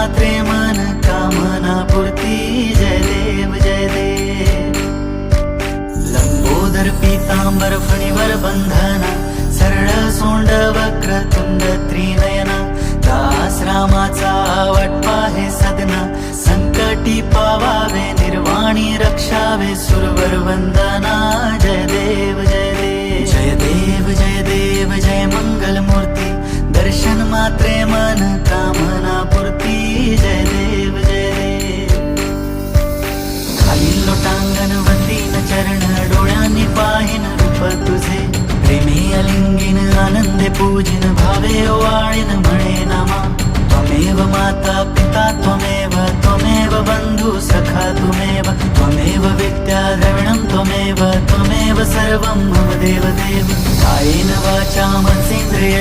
मात्रे मन कामना पूर्ती जय देव जय देव लंबोदर पीतांबर फणीवर बंधना सरळ सोंड वक्रतुंड त्रिनयना दास रामाचा वाटपा हे सदना संकटी पावावे निर्वाणी रक्षावे सुरवर वंदना जय देव जय देव जय देव जय देव जय मंगल मूर्ती दर्शन मात्रे मन कामना पूर्ती जय देव जय देव खाली लोटांगण वंदीन चरण डोळ्यांनी पाहिन रूप तुझे प्रेमी अलिंगीन आनंदे पूजिन भावे ओवाळीन म्हणे नामा त्वमेव माता पिता त्वमेव त्वमेव बंधु सखा त्वमेव विद्या द्रविणं त्वमेव सर्वं मम देव देव कायेन वाचा मनसेन्द्रिय